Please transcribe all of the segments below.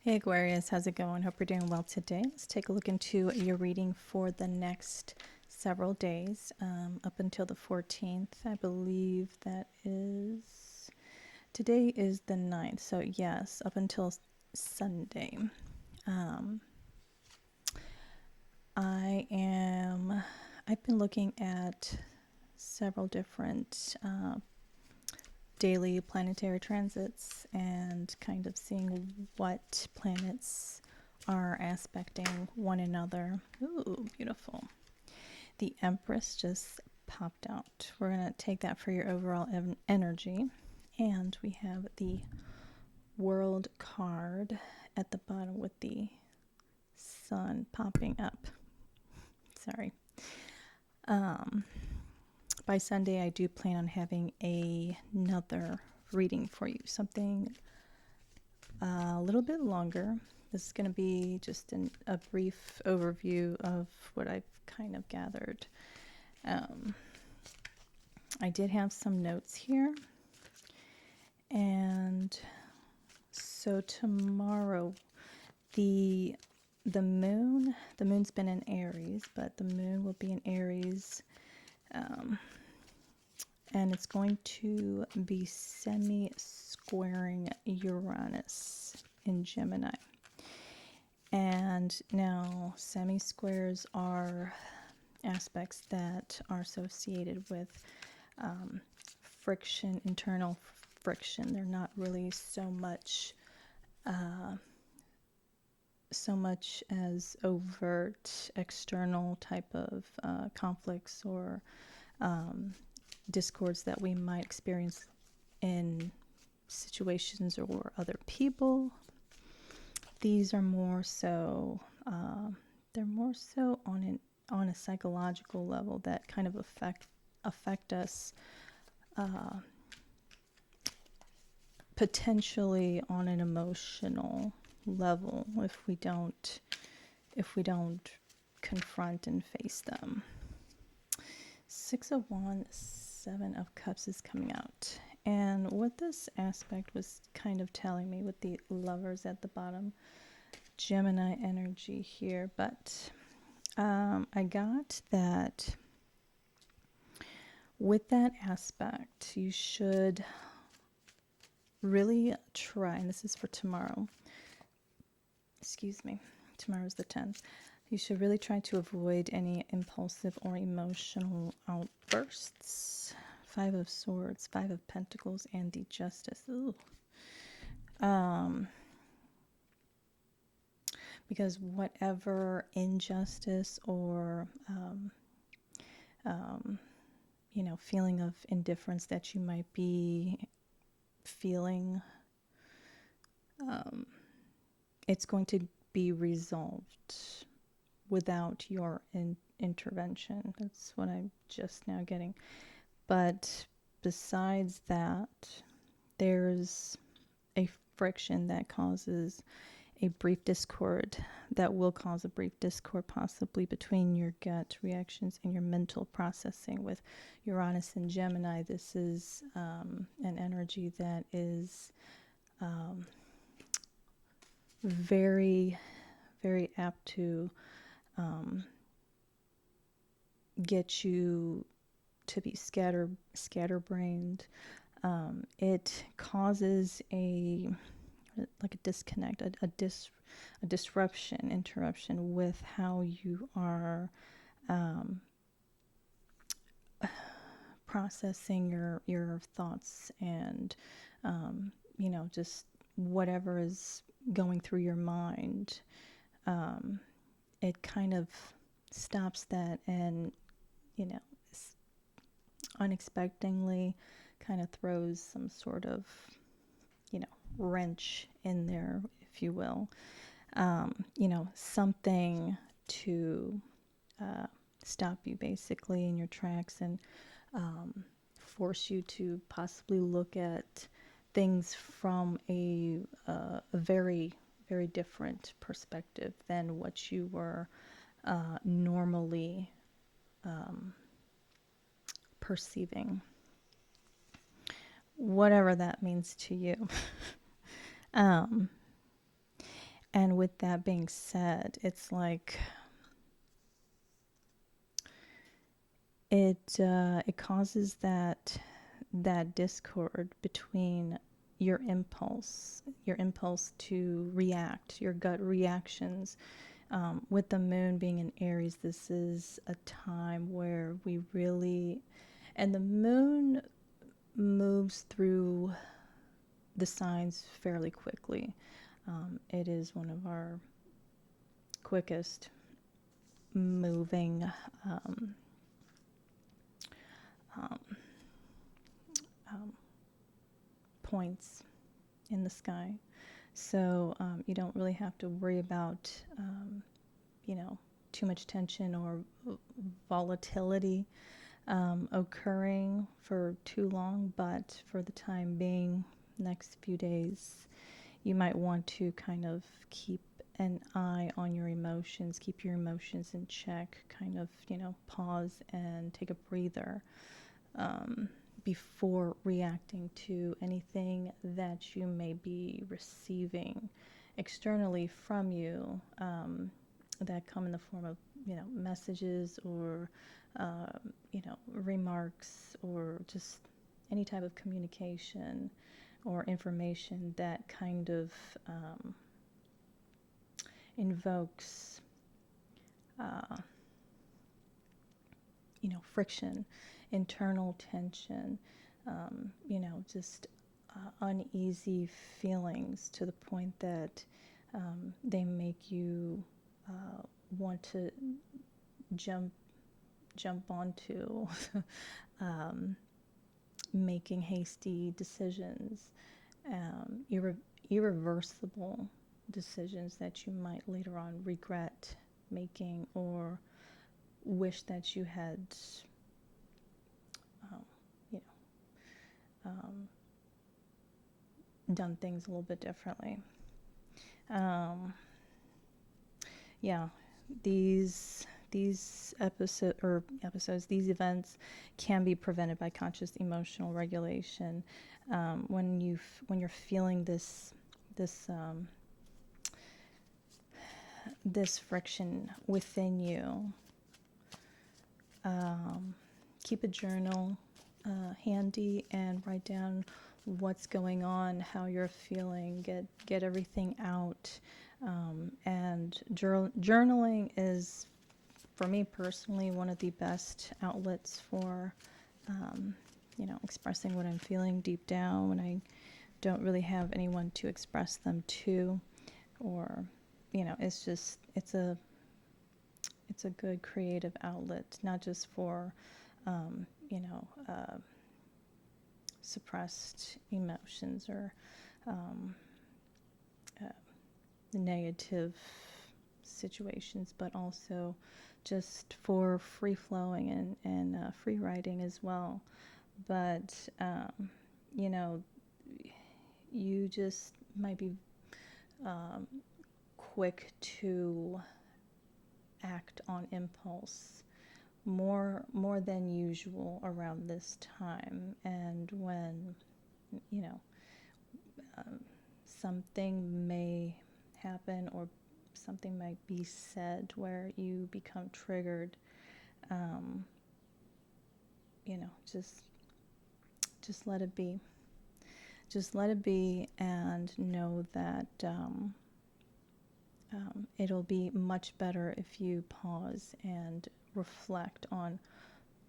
Hey Aquarius, how's it going? Hope you're doing well today. Let's take a look into your reading for the next several days, up until the 14th. I believe that is, today is the 9th, so yes, up until Sunday. Um, I've been looking at several different daily planetary transits and kind of seeing what planets are aspecting one another. Ooh, beautiful. The Empress just popped out. We're going to take that for your overall energy. And we have the World card at the bottom with the Sun popping up. Sorry. By Sunday, I do plan on having another reading for you, something a little bit longer. This is going to be just a brief overview of what I've kind of gathered. I did have some notes here. And so tomorrow, the moon's been in Aries, but the moon will be in Aries. And it's going to be semi-squaring Uranus in Gemini. And now semi-squares are aspects that are associated with friction, internal friction. They're not really so much as overt external type of conflicts or discords that we might experience in situations or other people. These are more so, they're more so on a psychological level that kind of affect us potentially on an emotional level if we don't confront and face them. 6 of Wands, 7 of Cups is coming out. And what this aspect was kind of telling me with the Lovers at the bottom, Gemini energy here, but I got that with that aspect, you should really try, and this is for tomorrow, excuse me, tomorrow's the 10th. You should really try to avoid any impulsive or emotional outbursts. 5 of Swords, 5 of Pentacles, and the Justice. Ooh. Because whatever injustice or feeling of indifference that you might be feeling, it's going to be resolved without your intervention. That's what I'm just now getting. But besides that, there's a friction that causes a brief discord, that will cause a brief discord possibly between your gut reactions and your mental processing. With Uranus and Gemini, this is an energy that is very, very apt to get you to be scatterbrained. It causes a disconnect, a disruption, interruption with how you are processing your thoughts and just whatever is going through your mind. It kind of stops that and unexpectedly kind of throws some sort of wrench in there, if you will. Something to stop you basically in your tracks and force you to possibly look at things from a very, very different perspective than what you were normally perceiving. Whatever that means to you. And with that being said, it's like it causes that discord between your impulse to react, your gut reactions. With the moon being in Aries, this is a time where we really, and the moon moves through the signs fairly quickly. It is one of our quickest moving um, um, points in the sky. So you don't really have to worry about, too much tension or volatility occurring for too long. But for the time being, next few days, you might want to kind of keep an eye on your emotions, keep your emotions in check, kind of, pause and take a breather before reacting to anything that you may be receiving externally from you that come in the form of, messages or, remarks or just any type of communication or information that kind of invokes, uh, friction, internal tension, just uneasy feelings to the point that they make you want to jump onto making hasty decisions, irreversible decisions that you might later on regret making or wish that you had, um, you know, done things a little bit differently. Yeah, these these events can be prevented by conscious emotional regulation. When you're feeling this friction within you, keep a journal handy and write down what's going on, how you're feeling, get everything out. And journaling is, for me personally, one of the best outlets for, expressing what I'm feeling deep down when I don't really have anyone to express them to, or, it's a good creative outlet, not just for, um, you know, uh, suppressed emotions or uh, negative situations, but also just for free flowing and free writing as well. But, you know, you just might be quick to act on impulse more than usual around this time, and when something may happen or something might be said where you become triggered, just let it be. Just let it be and know that it'll be much better if you pause and reflect on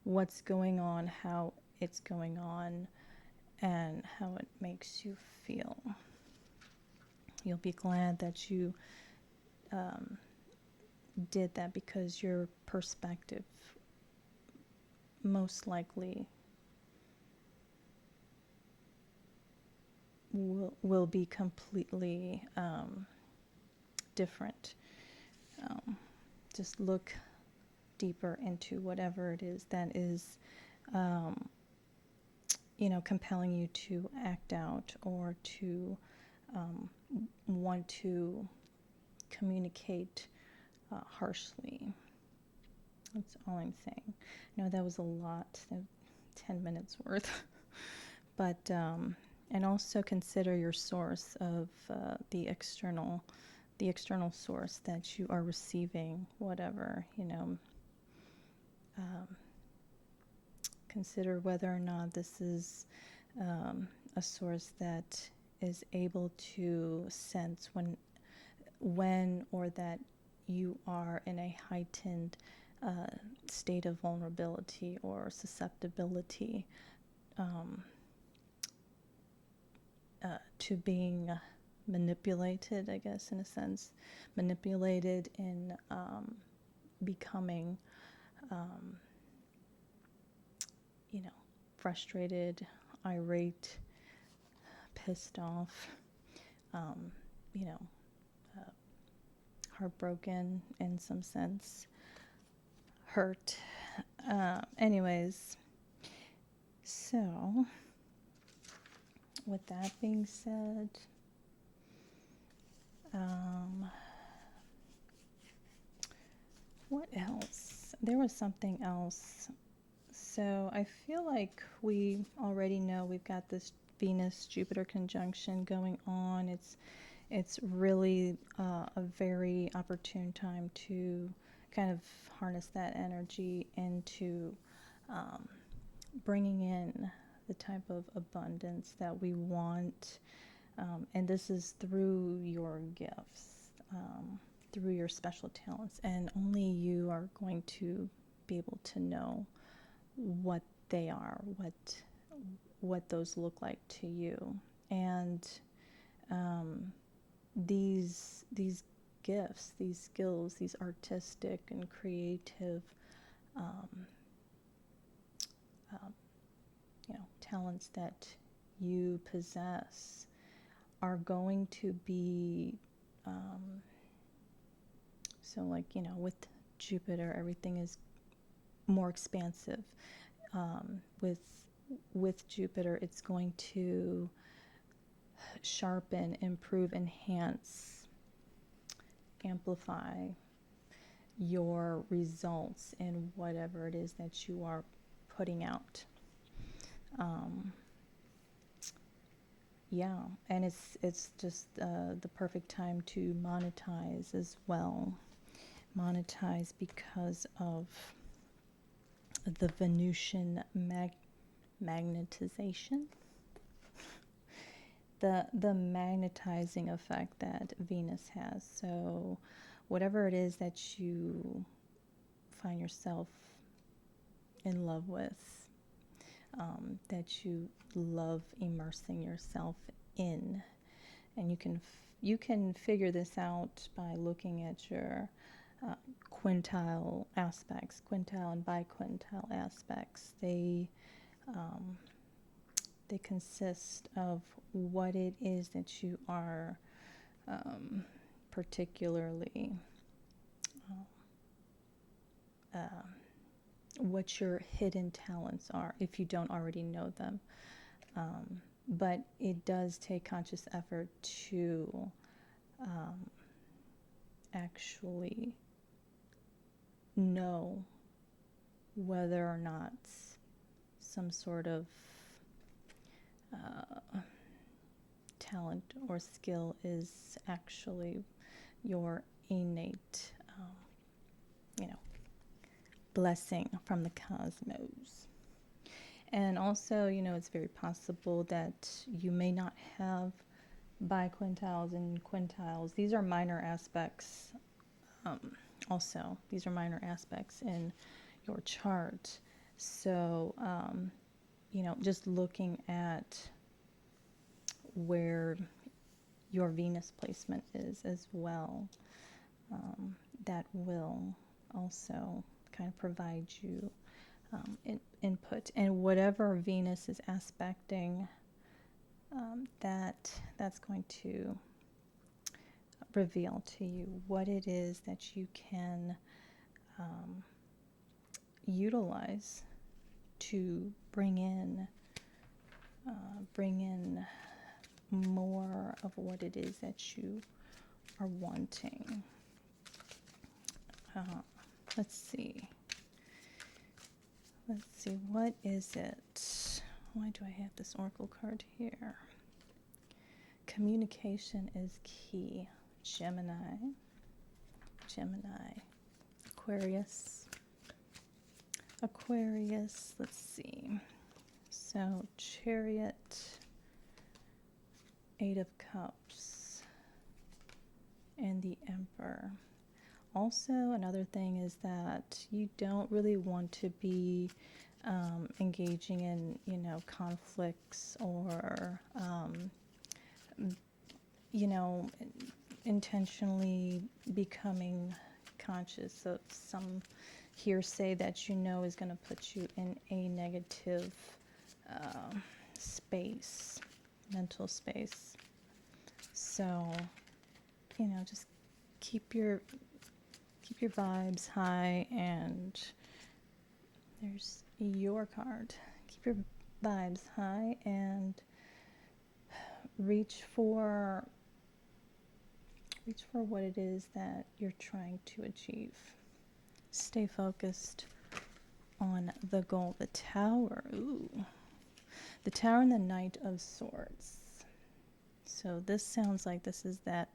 what's going on, how it's going on, and how it makes you feel. You'll be glad that you did that, because your perspective most likely will be completely different. Just look deeper into whatever it is that is compelling you to act out or to want to communicate harshly. That's all I'm saying. I know that was a lot, 10 minutes worth. But, and also consider your source of the external the external source that you are receiving, whatever, consider whether or not this is a source that is able to sense when or that you are in a heightened state of vulnerability or susceptibility to being manipulated, I guess, in a sense, manipulated in becoming, frustrated, irate, pissed off, you know, heartbroken in some sense, hurt. Anyways, so with that being said, what else? There was something else. So I feel like we already know we've got this Venus-Jupiter conjunction going on. It's really a very opportune time to kind of harness that energy into bringing in the type of abundance that we want. And this is through your gifts, through your special talents. And only you are going to be able to know what they are, what those look like to you. And these gifts, these skills, these artistic and creative talents that you possess are going to be so like, with Jupiter, everything is more expansive. With Jupiter, it's going to sharpen, improve, enhance, amplify your results in whatever it is that you are putting out. And it's just the perfect time to monetize as well. Monetize because of the Venusian magnetization, the magnetizing effect that Venus has. So whatever it is that you find yourself in love with, that you love immersing yourself in, and you can figure this out by looking at your quintile and biquintile aspects. They consist of what it is that you are particularly what your hidden talents are, if you don't already know them. But it does take conscious effort to actually know whether or not some sort of talent or skill is actually your innate, blessing from the cosmos. And also, it's very possible that you may not have biquintiles and quintiles. These are minor aspects. Also, these are minor aspects in your chart. So, just looking at where your Venus placement is as well, that will also kind of provide you input. And whatever Venus is aspecting, that's going to reveal to you what it is that you can utilize to bring in more of what it is that you are wanting. Let's see, what is it? Why do I have this oracle card here? Communication is key. Gemini, Aquarius, let's see. So Chariot, 8 of Cups, and the Emperor. Also, another thing is that you don't really want to be engaging in, conflicts or, intentionally becoming conscious of some hearsay that is going to put you in a negative space, mental space. So, just keep your vibes high, and there's your card. Keep your vibes high and reach for what it is that you're trying to achieve. Stay focused on the goal. The Tower. Ooh. The Tower and the Knight of Swords. So this sounds like this is that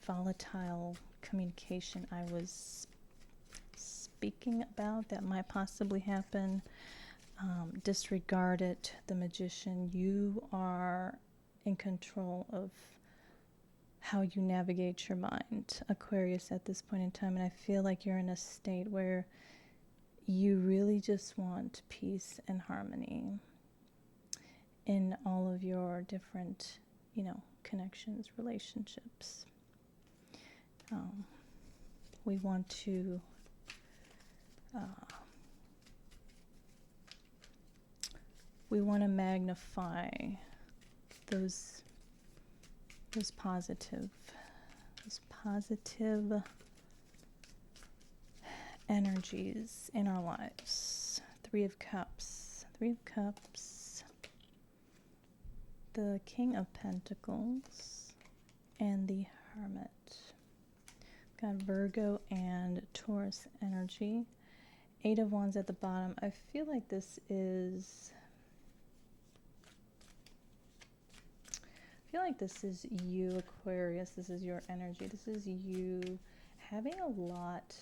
volatile communication I was speaking about that might possibly happen. Disregard it. The Magician. You are in control of how you navigate your mind, Aquarius, at this point in time. And I feel like you're in a state where you really just want peace and harmony in all of your different, connections, relationships. We want to magnify those positive energies in our lives. 3 of Cups, the King of Pentacles, and the Hermit. Got Virgo and Taurus energy. 8 of Wands at the bottom. I feel like this is you, Aquarius. This is your energy. This is you having a lot,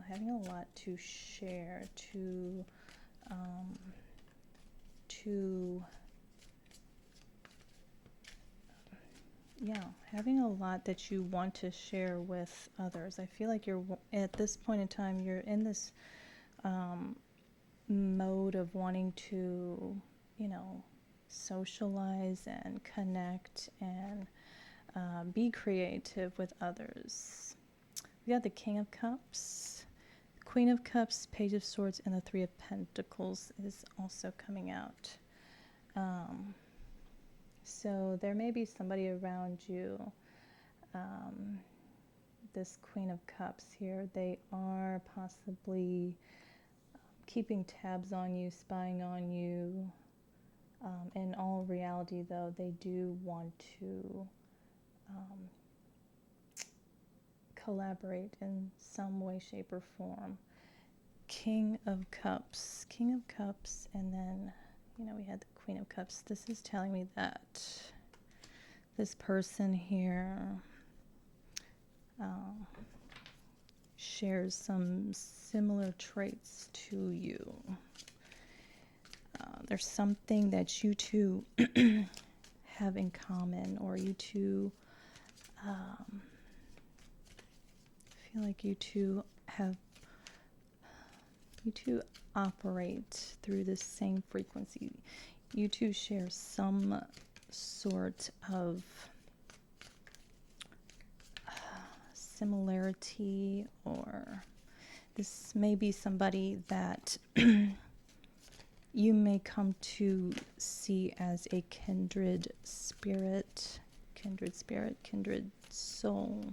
having a lot to share, having a lot that you want to share with others. I feel like you're, at this point in time, you're in this mode of wanting to, socialize and connect and be creative with others. We got the King of Cups, Queen of Cups, Page of Swords, and the 3 of Pentacles is also coming out. So there may be somebody around you. This Queen of Cups here, they are possibly keeping tabs on you, spying on you. In all reality, though, they do want to collaborate in some way, shape, or form. King of Cups, and then, we had the Queen of Cups. This is telling me that this person here shares some similar traits to you. There's something that you two have in common, or you two feel like you two operate through the same frequency. You two share some sort of similarity, or this may be somebody that you may come to see as a kindred spirit, kindred soul.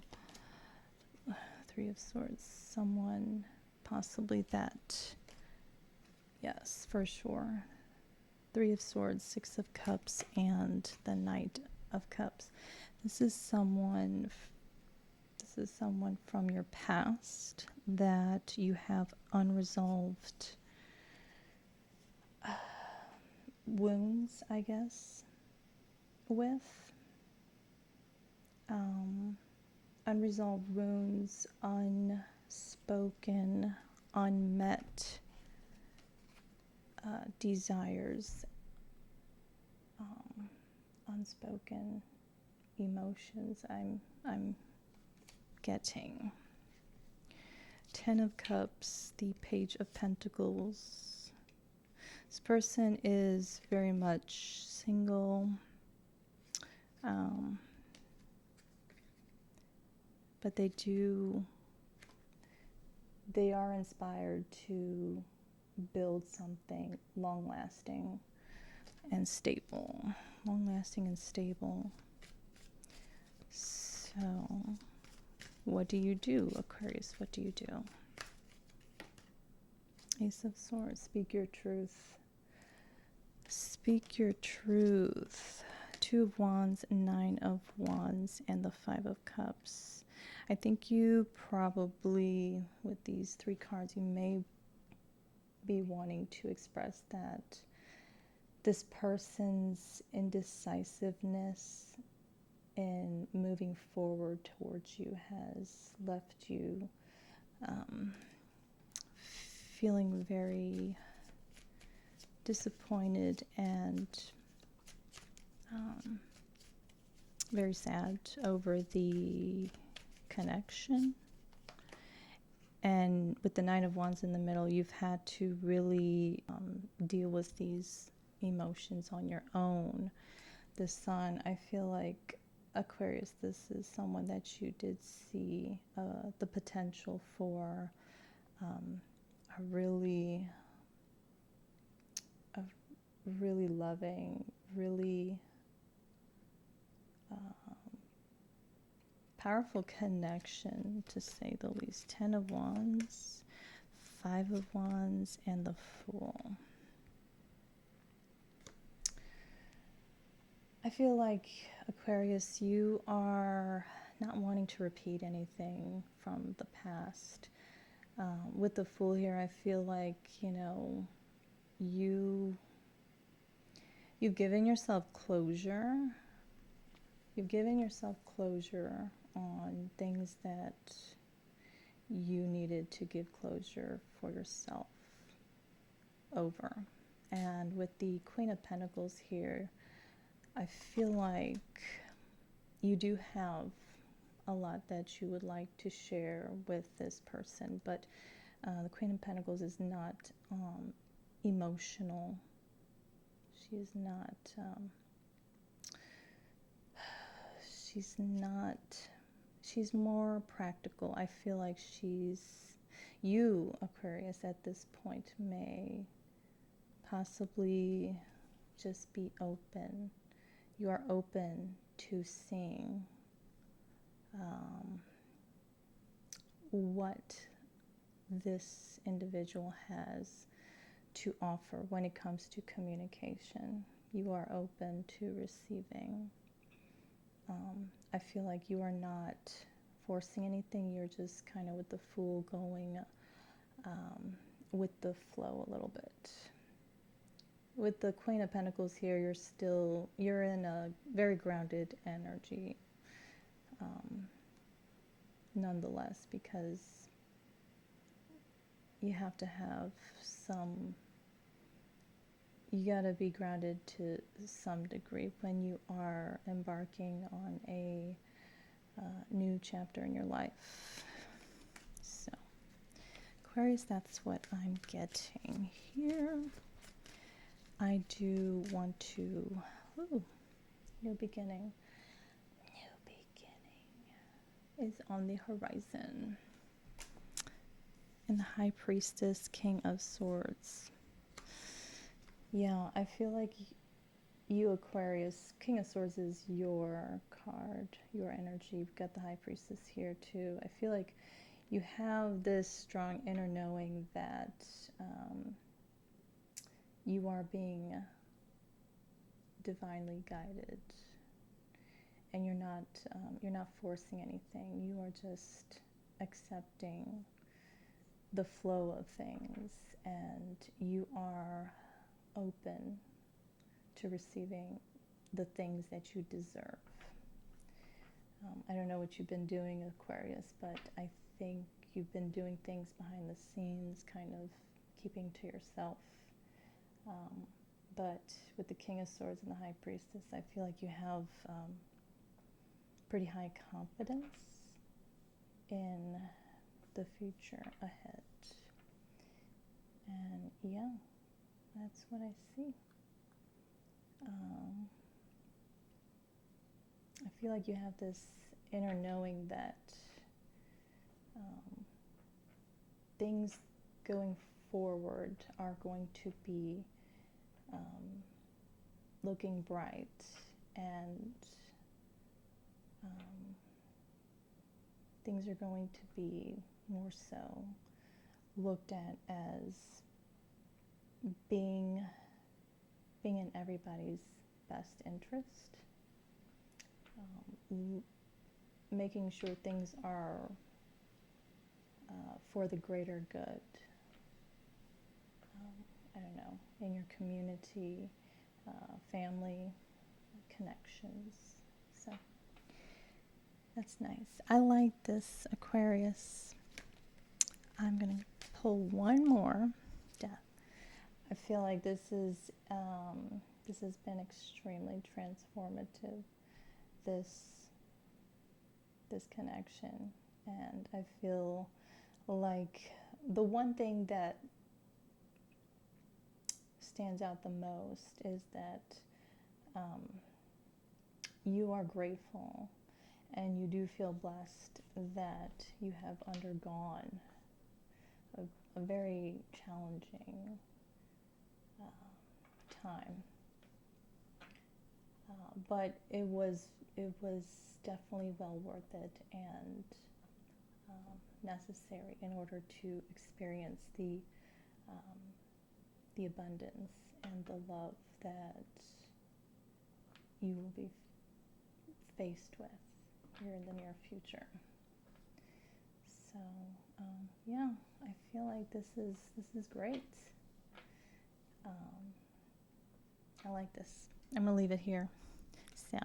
3 of Swords, someone possibly that, yes, for sure. 3 of Swords, 6 of Cups, and the Knight of Cups. This is someone from your past that you have unresolved wounds, I guess, with. unresolved wounds, unspoken, unmet desires, unspoken emotions. I'm getting. Ten of Cups, the Page of Pentacles. This person is very much single, but they are inspired to build something long-lasting and stable. Long-lasting and stable. So, what do you do, Aquarius? What do you do? Ace of Swords, speak your truth. Speak your truth. Two of Wands, Nine of Wands, and the Five of Cups. I think you probably, with these three cards, you may be wanting to express that this person's indecisiveness in moving forward towards you has left you feeling very disappointed and very sad over the connection. And with the Nine of Wands in the middle, you've had to really deal with these emotions on your own. The Sun, I feel like, Aquarius, this is someone that you did see the potential for a really loving, really powerful connection, to say the least. Ten of Wands, Five of Wands, and the Fool. I feel like, Aquarius, you are not wanting to repeat anything from the past. With the Fool here, I feel like, you've given yourself closure. You've given yourself closure on things that you needed to give closure for yourself over. And with the Queen of Pentacles here, I feel like you do have a lot that you would like to share with this person, but the Queen of Pentacles is not emotional. She is not, she's more practical. I feel like you, Aquarius, at this point may possibly just be open. You are open to seeing what this individual has to offer when it comes to communication. You are open to receiving. I feel like you are not forcing anything. You're just kind of with the Fool, going with the flow a little bit. With the Queen of Pentacles here, you're in a very grounded energy, nonetheless, because you have to have you gotta be grounded to some degree when you are embarking on a new chapter in your life. So, Aquarius, that's what I'm getting here. I do want to, new beginning. New beginning is on the horizon. And the High Priestess, King of Swords. Yeah, I feel like you, Aquarius, King of Swords is your card, your energy. You've got the High Priestess here too. I feel like you have this strong inner knowing that you are being divinely guided, and you're not forcing anything. You are just accepting the flow of things, and you are open to receiving the things that you deserve. I don't know what you've been doing, Aquarius, but I think you've been doing things behind the scenes, kind of keeping to yourself. But with the King of Swords and the High Priestess, I feel like you have pretty high confidence in the future ahead. And yeah, that's what I see. I feel like you have this inner knowing that things going forward are going to be looking bright, and things are going to be more so looked at as being in everybody's best interest, making sure things are for the greater good. I don't know, in your community, family, connections. So that's nice. I like this, Aquarius. I'm going to pull one more death. I feel like this has been extremely transformative, this connection. And I feel like the one thing that stands out the most is that you are grateful and you do feel blessed that you have undergone a very challenging time, but it was definitely well worth it and necessary in order to experience the abundance and the love that you will be faced with here in the near future. So yeah, I feel like this is great. I like this. I'm gonna leave it here. So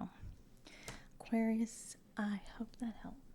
Aquarius, I hope that helped.